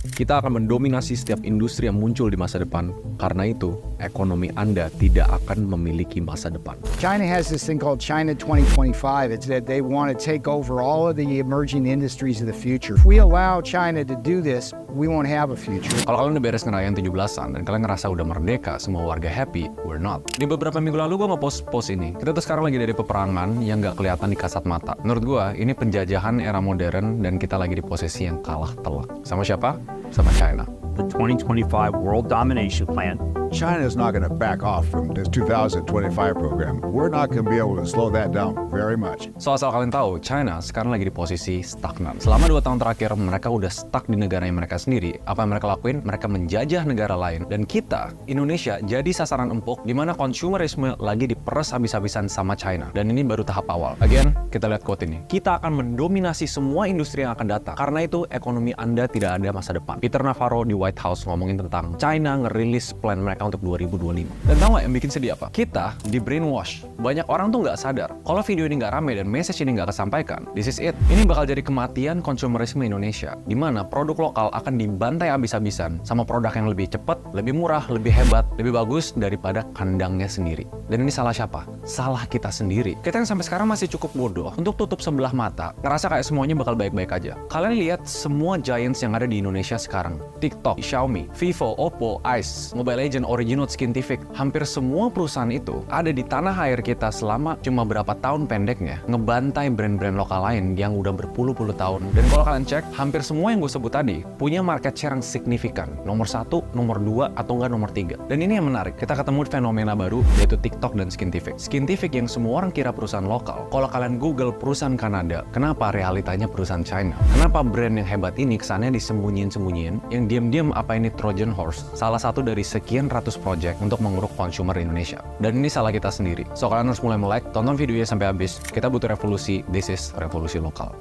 Kita akan mendominasi setiap industri yang muncul di masa depan. Karena itu, ekonomi Anda tidak akan memiliki masa depan. China has this thing called China 2025. It's that they want to take over all of the emerging industries of the future. If we allow China to do this, we won't have a future. Kalau kalian udah beres ngerayain 17-an dan kalian ngerasa udah merdeka, semua warga happy, we're not. Di beberapa minggu lalu gue nge-post ini. Kita tuh sekarang lagi dari peperangan yang nggak kelihatan di kasat mata. Menurut gue, ini penjajahan era modern dan kita lagi di posisi yang kalah telak. Sama siapa? Sama China. The 2025 World Domination Plan. China is not going to back off from this 2025 program. We're not going to be able to slow that down very much. So asal kalian tahu, China sekarang lagi di posisi stagnan. Selama 2 tahun terakhir, mereka udah stuck di negaranya mereka sendiri. Apa yang mereka lakuin? Mereka menjajah negara lain. Dan kita, Indonesia, jadi sasaran empuk di mana konsumerisme lagi diperes habis-habisan sama China. Dan ini baru tahap awal. Again, kita lihat quote ini. Kita akan mendominasi semua industri yang akan datang. Karena itu, ekonomi Anda tidak ada masa depan. Peter Navarro di White House ngomongin tentang China ngerilis plan mereka untuk 2025. Dan tahu nggak yang bikin sedih apa? Kita di brainwash. Banyak orang tuh nggak sadar kalau video ini nggak rame dan message ini nggak kesampaikan. This is it. Ini bakal jadi kematian konsumerisme Indonesia, di mana produk lokal akan dibantai habis-habisan sama produk yang lebih cepat, lebih murah, lebih hebat, lebih bagus daripada kandangnya sendiri. Dan ini salah siapa? Salah kita sendiri. Kita yang sampai sekarang masih cukup bodoh untuk tutup sebelah mata, ngerasa kayak semuanya bakal baik-baik aja. Kalian lihat semua giants yang ada di Indonesia sekarang. TikTok, Xiaomi, Vivo, Oppo, Ice, Mobile Legends, Originote, Skintific, hampir semua perusahaan itu ada di tanah air kita selama cuma berapa tahun pendeknya ngebantai brand-brand lokal lain yang udah berpuluh-puluh tahun. Dan kalau kalian cek, hampir semua yang gue sebut tadi punya market share yang signifikan. Nomor 1, nomor 2, atau enggak nomor 3. Dan ini yang menarik, kita ketemu fenomena baru yaitu TikTok dan Skintific. Skintific yang semua orang kira perusahaan lokal. Kalau kalian Google perusahaan Kanada, kenapa realitanya perusahaan China? Kenapa brand yang hebat ini kesannya disembunyiin-sembunyiin, yang diam-diam apa ini Trojan Horse, salah satu dari sekian ratus project untuk mengeruk consumer Indonesia. Dan ini salah kita sendiri. So kalian harus mulai melike, tonton videonya sampai habis. Kita butuh revolusi, this is revolusi lokal.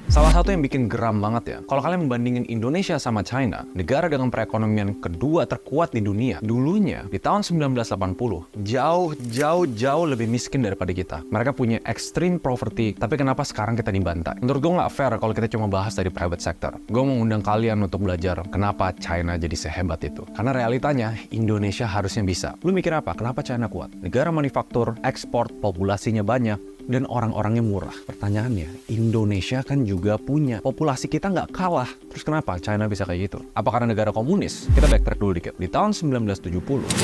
Salah satu yang bikin geram banget ya, kalau kalian membandingin Indonesia sama China, negara dengan perekonomian kedua terkuat di dunia, dulunya di tahun 1980, jauh lebih miskin daripada kita. Mereka punya extreme poverty, tapi kenapa sekarang kita dibantai? Menurut gue nggak fair kalau kita cuma bahas dari private sector. Gue mau undang kalian untuk belajar kenapa China jadi sehebat itu. Karena realitanya, Indonesia harusnya bisa. Lu mikir apa? Kenapa China kuat? Negara manufaktur, ekspor, populasinya banyak, dan orang-orangnya murah. Pertanyaannya, Indonesia kan juga punya. Populasi kita nggak kalah. Terus kenapa China bisa kayak gitu? Apa karena negara komunis? Kita backtrack dulu dikit. Di tahun 1970,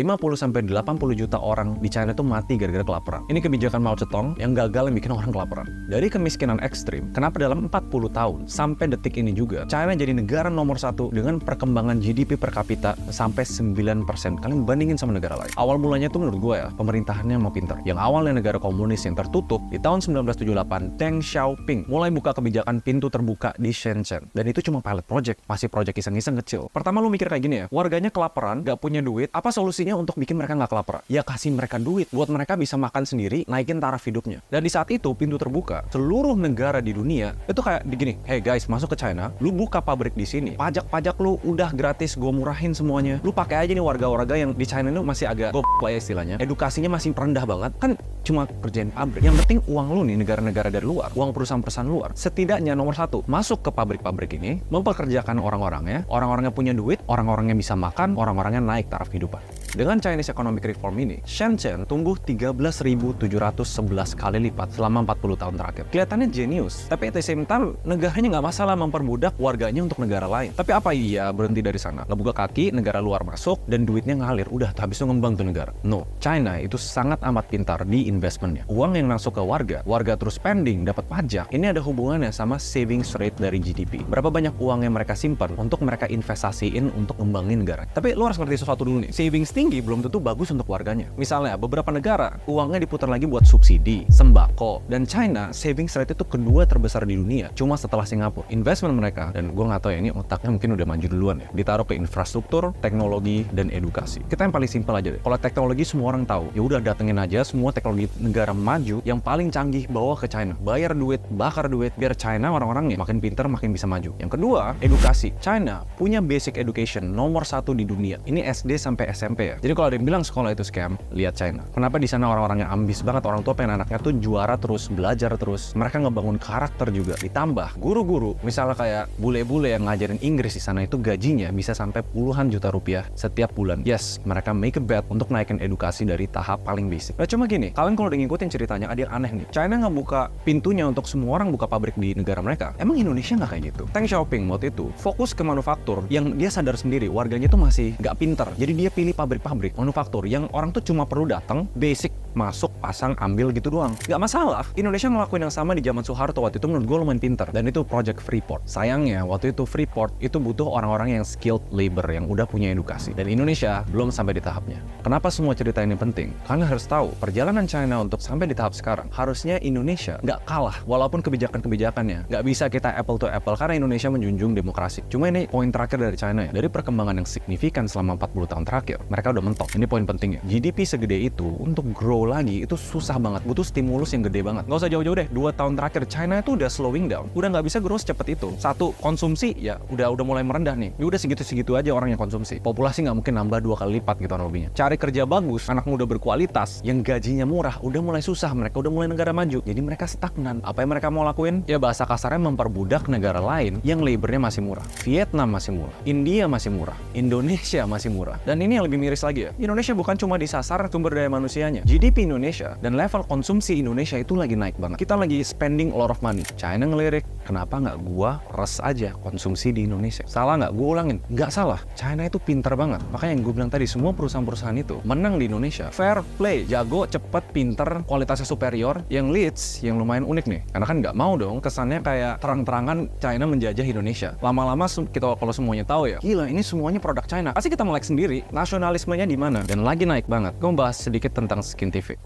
50-80 juta orang di China tuh mati gara-gara kelaparan. Ini kebijakan Mao Zedong yang gagal yang bikin orang kelaparan. Dari kemiskinan ekstrim, kenapa dalam 40 tahun, sampai detik ini juga, China jadi negara nomor 1 dengan perkembangan GDP per kapita sampai 9%. Kalian bandingin sama negara lain. Awal mulanya tuh menurut gue ya, pemerintahannya mau pintar. Yang awalnya negara komunis yang tertutup, di tahun 1978, Deng Xiaoping mulai buka kebijakan pintu terbuka di Shenzhen. Dan itu cuma pilot project, masih project iseng-iseng kecil. Pertama lu mikir kayak gini ya, warganya kelaparan, gak punya duit, apa solusinya untuk bikin mereka gak kelaparan? Ya kasih mereka duit, buat mereka bisa makan sendiri, naikin taraf hidupnya. Dan di saat itu, pintu terbuka, seluruh negara di dunia, itu kayak gini, hey guys, masuk ke China, lu buka pabrik di sini, pajak-pajak lu udah gratis, gue murahin semuanya. Lu pakai aja nih warga-warga yang di China itu masih agak goblok ya istilahnya, edukasinya masih rendah banget, kan cuma kerjain pabrik. Yang penting uang lu nih, negara-negara dari luar, uang perusahaan-perusahaan luar, setidaknya nomor 1, masuk ke pabrik-pabrik ini, mempekerjakan orang-orangnya, orang-orangnya punya duit, orang-orangnya bisa makan, orang-orangnya naik taraf hidupan. Dengan Chinese Economic Reform ini, Shenzhen tumbuh 13.711 kali lipat selama 40 tahun terakhir. Kelihatannya jenius, tapi at the same time, negaranya nggak masalah memperbudak warganya untuk negara lain. Tapi apa iya berhenti dari sana? Ngebuka kaki, negara luar masuk, dan duitnya ngalir, udah habis itu ngembang tuh negara. No, China itu sangat amat pintar di investmentnya. Uang yang masuk ke warga terus spending, dapat pajak, ini ada hubungannya sama savings rate dari GDP. Berapa banyak uang yang mereka simpan untuk mereka investasiin untuk ngembangin negara. Tapi lu harus ngerti sesuatu dulu nih, savings tinggi belum tentu bagus untuk warganya. Misalnya, beberapa negara, uangnya diputar lagi buat subsidi, sembako, dan China, savings rate itu kedua terbesar di dunia, cuma setelah Singapura. Investment mereka, dan gue nggak tahu ya, ini otaknya mungkin udah maju duluan ya, ditaruh ke infrastruktur, teknologi, dan edukasi. Kita yang paling simpel aja deh, kalau teknologi semua orang tahu, ya udah datengin aja semua teknologi negara maju yang paling canggih bawa ke China. Bayar duit, bakar duit, biar China orang-orangnya makin pintar, makin bisa maju. Yang kedua, edukasi. China punya basic education nomor 1 di dunia. Ini SD sampai SMP ya. ya. Jadi kalau ada yang bilang sekolah itu scam, lihat China. Kenapa di sana orang-orangnya ambis banget, orang tua pengen anaknya tuh juara terus, belajar terus. Mereka ngebangun karakter juga. Ditambah guru-guru, misalnya kayak bule-bule yang ngajarin Inggris di sana itu gajinya bisa sampai puluhan juta rupiah setiap bulan. Yes, mereka make a bet untuk naikin edukasi dari tahap paling basic. Nah cuma gini, kalian kalau udah ngikutin ceritanya ada yang aneh nih. China nggak buka pintunya untuk semua orang buka pabrik di negara mereka. Emang Indonesia nggak kayak gitu? Deng Xiaoping waktu itu fokus ke manufaktur yang dia sadar sendiri warganya tuh masih nggak pinter. Jadi dia pilih pabrik-pabrik manufaktur yang orang tuh cuma perlu datang, basic, masuk, pasang, ambil gitu doang. Nggak masalah. Indonesia ngelakuin yang sama di zaman Soeharto waktu itu menurut gue lumayan pinter. Dan itu Project Freeport. Sayangnya waktu itu Freeport itu butuh orang-orang yang skilled labor yang udah punya edukasi. Dan Indonesia belum sampai di tahapnya. Kenapa semua cerita ini penting? Kalian harus tahu perjalanan China untuk sampai di tahap sekarang. Harusnya Indonesia nggak kalah walaupun kebijakan-kebijakannya nggak bisa kita apple to apple karena Indonesia menjunjung demokrasi. Cuma ini poin terakhir dari China ya. Dari perkembangan yang signifikan selama 40 tahun terakhir, mereka udah mentok. Ini poin pentingnya. GDP segede itu untuk grow lagi itu susah banget. Butuh stimulus yang gede banget. Nggak usah jauh-jauh deh. 2 tahun terakhir China itu udah slowing down. Udah nggak bisa grow secepat itu. Satu, konsumsi ya udah mulai merendah nih. Ya udah segitu-segitu aja orang yang konsumsi. Populasi nggak mungkin nambah 2 kali lipat gitu lebihnya. Cari kerja bagus, anak muda berkualitas, yang gajinya murah, udah mulai susah. Mereka udah mulai negara maju. Jadi mereka stagnan. Apa yang mereka mau lakuin? Ya bahasa kasarnya memperbudak negara lain yang labornya masih murah. Vietnam masih murah. India masih murah. Indonesia masih murah. Dan ini yang lebih miris lagi ya. Indonesia bukan cuma disasar sumber daya manusianya. GDP Indonesia dan level konsumsi Indonesia itu lagi naik banget. Kita lagi spending a lot of money. China ngelirik, kenapa nggak gua res aja konsumsi di Indonesia? Salah nggak? Gua ulangin. Nggak salah. China itu pinter banget. Makanya yang gue bilang tadi, semua perusahaan-perusahaan itu menang di Indonesia. Fair play. Jago, cepet, pinter, kualitasnya superior. Yang leads, yang lumayan unik nih. Karena kan nggak mau dong kesannya kayak terang-terangan China menjajah Indonesia. Lama-lama kita kalau semuanya tahu ya, gila ini semuanya produk China. Pasti kita melek sendiri. Nasionalismenya di mana? Dan lagi naik banget. Gue mau bahas sedikit tentang Skintific.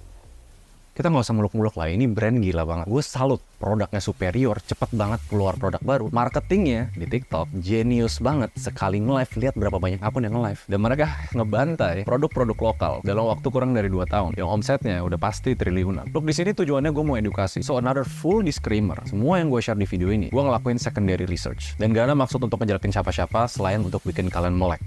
Kita nggak usah muluk-muluk lah, ini brand gila banget. Gue salut, produknya superior, cepet banget keluar produk baru. Marketingnya di TikTok, genius banget. Sekali nge-live, lihat berapa banyak akun yang nge-live. Dan mereka ngebantai produk-produk lokal dalam waktu kurang dari 2 tahun. Yang omsetnya udah pasti triliunan. Look, di sini tujuannya gue mau edukasi. So, another full disclaimer. Semua yang gue share di video ini, gue ngelakuin secondary research. Dan gak ada maksud untuk ngejelekin siapa-siapa selain untuk bikin kalian melek.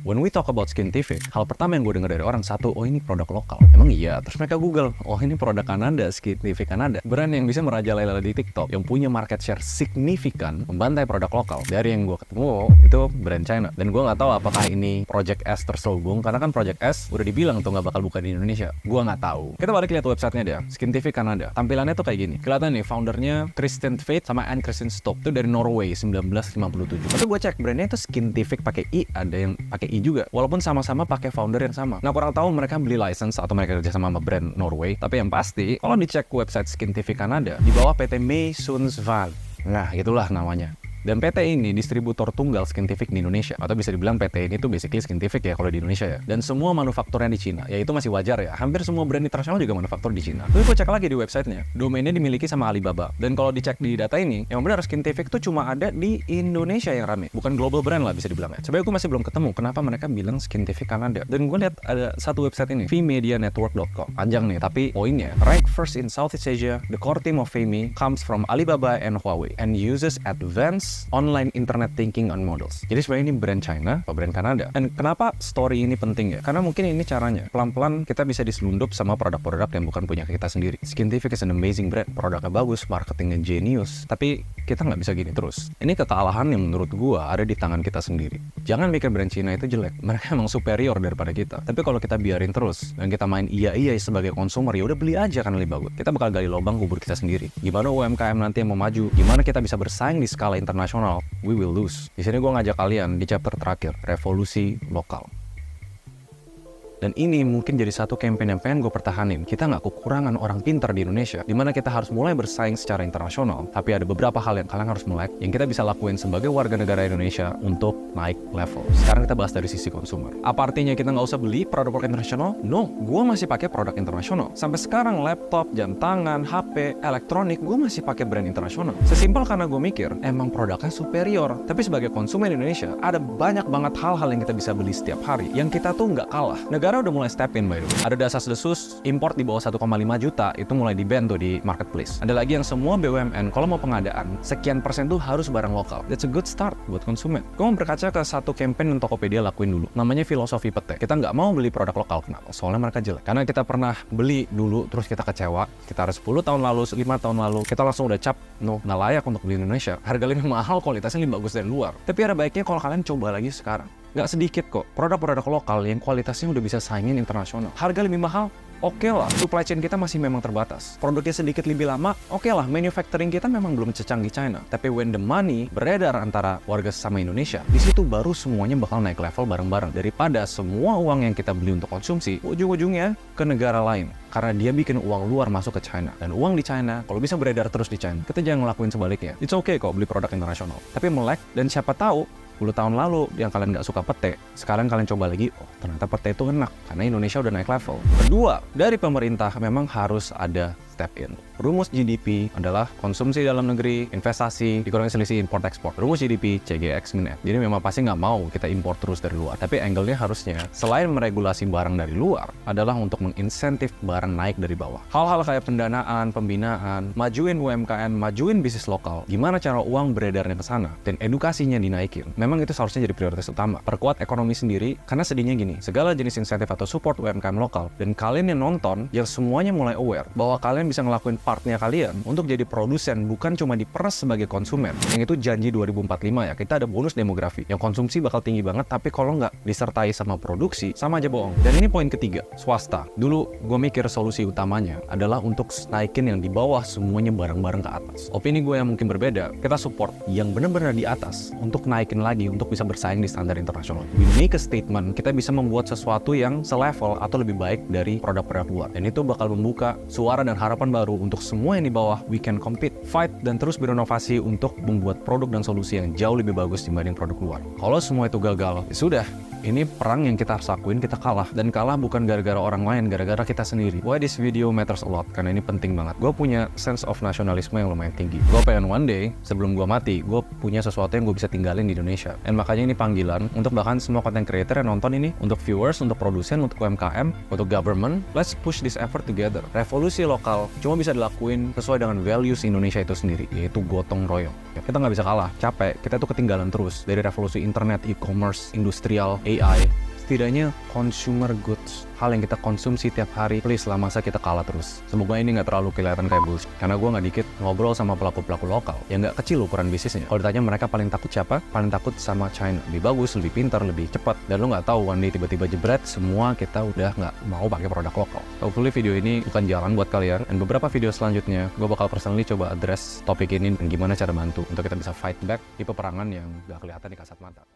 When we talk about Skintific, hal pertama yang gue dengar dari orang, satu, oh ini produk lokal. Emang iya? Terus mereka Google, oh ini produk Kanada, Skintific Kanada. Brand yang bisa merajalela di TikTok, yang punya market share signifikan, membantai produk lokal. Dari yang gue ketemu, itu brand China. Dan gue nggak tahu apakah ini Project S terselubung, karena kan Project S udah dibilang tuh nggak bakal buka di Indonesia. Gue nggak tahu. Kita balik lihat websitenya dia, Skintific Kanada. Tampilannya tuh kayak gini. Kelihatan nih, foundernya Kristen Tveit sama Ann Kristin Stopp. Itu dari Norway, 1957. Tapi gue cek, brandnya itu Skintific pakai I, ada yang pakai I juga, walaupun sama-sama pakai founder yang sama. Nah, kurang tahu mereka beli license atau mereka kerja sama brand Norway, tapi yang pasti kalau dicek website Skintific Kanada di bawah PT May Sundsvall. Nah, itulah namanya. Dan PT ini distributor tunggal Skintific di Indonesia. Atau bisa dibilang PT ini tuh basically Skintific ya kalau di Indonesia ya. Dan semua manufakturnya di Cina. Ya itu masih wajar ya. Hampir semua brand internasional juga manufaktur di Cina. Tapi gue cek lagi di websitenya. Domainnya dimiliki sama Alibaba. Dan kalau dicek di data ini, yang benar Skintific tuh cuma ada di Indonesia yang rame. Bukan global brand lah bisa dibilang ya. Sebenarnya gue masih belum ketemu kenapa mereka bilang Skintific Kanada. Dan gue lihat ada satu website ini, vmedianetwork.com. Panjang nih, tapi poinnya, rank first in Southeast Asia, the core team of Vme comes from Alibaba and Huawei and uses advanced online internet thinking on models. Jadi sebenarnya ini brand China atau brand Kanada. Dan kenapa story ini penting ya? Karena mungkin ini caranya. Pelan-pelan kita bisa diselundup sama produk-produk yang bukan punya kita sendiri. Skintific is an amazing brand. Produknya bagus, marketingnya genius. Tapi kita nggak bisa gini terus. Ini kesalahan yang menurut gua ada di tangan kita sendiri. Jangan mikir brand China itu jelek. Mereka emang superior daripada kita. Tapi kalau kita biarin terus dan kita main iya sebagai konsumer, ya udah beli aja kan lebih bagus. Kita bakal gali lubang kubur kita sendiri. Gimana UMKM nanti yang mau maju? Gimana kita bisa bersaing di skala internasional? We will lose. Di sini gue ngajak kalian di chapter terakhir, revolusi lokal. Dan ini mungkin jadi satu campaign yang pengen gue pertahanin. Kita nggak kekurangan orang pintar di Indonesia, dimana kita harus mulai bersaing secara internasional. Tapi ada beberapa hal yang kalian harus melek, yang kita bisa lakuin sebagai warga negara Indonesia untuk naik level. Sekarang kita bahas dari sisi konsumer. Apa artinya kita nggak usah beli produk-produk internasional? No, gue masih pakai produk internasional. Sampai sekarang laptop, jam tangan, HP, elektronik, gue masih pakai brand internasional. Sesimpel karena gue mikir, emang produknya superior. Tapi sebagai konsumen Indonesia, ada banyak banget hal-hal yang kita bisa beli setiap hari, yang kita tuh nggak kalah. Negara negara udah mulai step in by the way. Ada dasar-desus import di bawah 1,5 juta itu mulai di-ban tuh di marketplace. Ada lagi yang semua BUMN kalau mau pengadaan sekian persen tuh harus barang lokal. That's a good start buat konsumen. Gue mau berkaca ke satu campaign yang Tokopedia lakuin dulu. Namanya filosofi pete. Kita nggak mau beli produk lokal. Kenapa? Soalnya mereka jelek. Karena kita pernah beli dulu terus kita kecewa. Kita harus 10 tahun lalu, 5 tahun lalu kita langsung udah cap nggak layak untuk beli Indonesia. Harga lebih mahal, kualitasnya lebih bagus dari luar. Tapi ada baiknya kalau kalian coba lagi sekarang. Nggak sedikit kok produk-produk lokal yang kualitasnya udah bisa saingin internasional. Harga lebih mahal, oke lah. Supply chain kita masih memang terbatas. Produknya sedikit lebih lama, oke lah. Manufacturing kita memang belum secanggih China. Tapi when the money beredar antara warga sesama Indonesia, di situ baru semuanya bakal naik level bareng-bareng. Daripada semua uang yang kita beli untuk konsumsi, ujung-ujungnya ke negara lain. Karena dia bikin uang luar masuk ke China. Dan uang di China, kalau bisa beredar terus di China, kita jangan ngelakuin sebaliknya. It's okay kok beli produk internasional. Tapi melek, dan siapa tahu 10 tahun lalu yang kalian nggak suka pete, sekarang kalian coba lagi, oh ternyata pete itu enak, karena Indonesia udah naik level. Kedua, dari pemerintah memang harus ada step in. Rumus GDP adalah konsumsi dalam negeri, investasi, dikurangi selisih import-ekspor. Rumus GDP, CGX min F. Jadi memang pasti nggak mau kita import terus dari luar. Tapi angle-nya harusnya, selain meregulasi barang dari luar, adalah untuk menginsentif barang naik dari bawah. Hal-hal kayak pendanaan, pembinaan, majuin UMKM, majuin bisnis lokal, gimana cara uang beredarnya ke sana, dan edukasinya dinaikin. Memang itu seharusnya jadi prioritas utama. Perkuat ekonomi sendiri, karena sedihnya gini, segala jenis insentif atau support UMKM lokal, dan kalian yang nonton, yang semuanya mulai aware, bahwa kalian bisa ngelakuin partnya kalian untuk jadi produsen, bukan cuma diperas sebagai konsumen. Yang itu janji 2045 ya, kita ada bonus demografi yang konsumsi bakal tinggi banget, tapi kalau nggak disertai sama produksi, sama aja bohong. Dan ini poin ketiga, swasta. Dulu gue mikir solusi utamanya adalah untuk naikin yang di bawah semuanya bareng-bareng ke atas. Opini gue yang mungkin berbeda, kita support yang benar-benar di atas untuk naikin lagi, untuk bisa bersaing di standar internasional. We make a statement, kita bisa membuat sesuatu yang selevel atau lebih baik dari produk-produk luar. Dan itu bakal membuka suara dan harapan baru untuk semua yang di bawah. We can compete, fight, dan terus berinovasi untuk membuat produk dan solusi yang jauh lebih bagus dibanding produk luar. Kalau semua itu gagal, ya sudah. Ini perang yang kita harus lakuin, kita kalah. Dan kalah bukan gara-gara orang lain, gara-gara kita sendiri. Why this video matters a lot? Karena ini penting banget. Gue punya sense of nasionalisme yang lumayan tinggi. Gue pengen one day, sebelum gue mati, gue punya sesuatu yang gue bisa tinggalin di Indonesia. Dan makanya ini panggilan untuk bahkan semua content creator yang nonton ini, untuk viewers, untuk produsen, untuk UMKM, untuk government, let's push this effort together. Revolusi lokal cuma bisa dilakuin sesuai dengan values Indonesia itu sendiri, yaitu gotong royong. Kita nggak bisa kalah, capek, kita tuh ketinggalan terus dari revolusi internet, e-commerce, industrial, AI. Setidaknya consumer goods, hal yang kita konsumsi tiap hari, please lah, masa kita kalah terus. Semoga ini nggak terlalu kelihatan kayak bullshit, karena gue nggak dikit ngobrol sama pelaku-pelaku lokal yang nggak kecil ukuran bisnisnya. Kalau ditanya mereka paling takut siapa? Paling takut sama China. Lebih bagus, lebih pintar, lebih cepat, dan lo nggak tahu one day tiba-tiba jebret, semua kita udah nggak mau pakai produk lokal. Hopefully video ini bukan jalan buat kalian, dan beberapa video selanjutnya gue bakal personally coba address topik ini dan gimana cara bantu untuk kita bisa fight back di peperangan yang nggak kelihatan di kasat mata.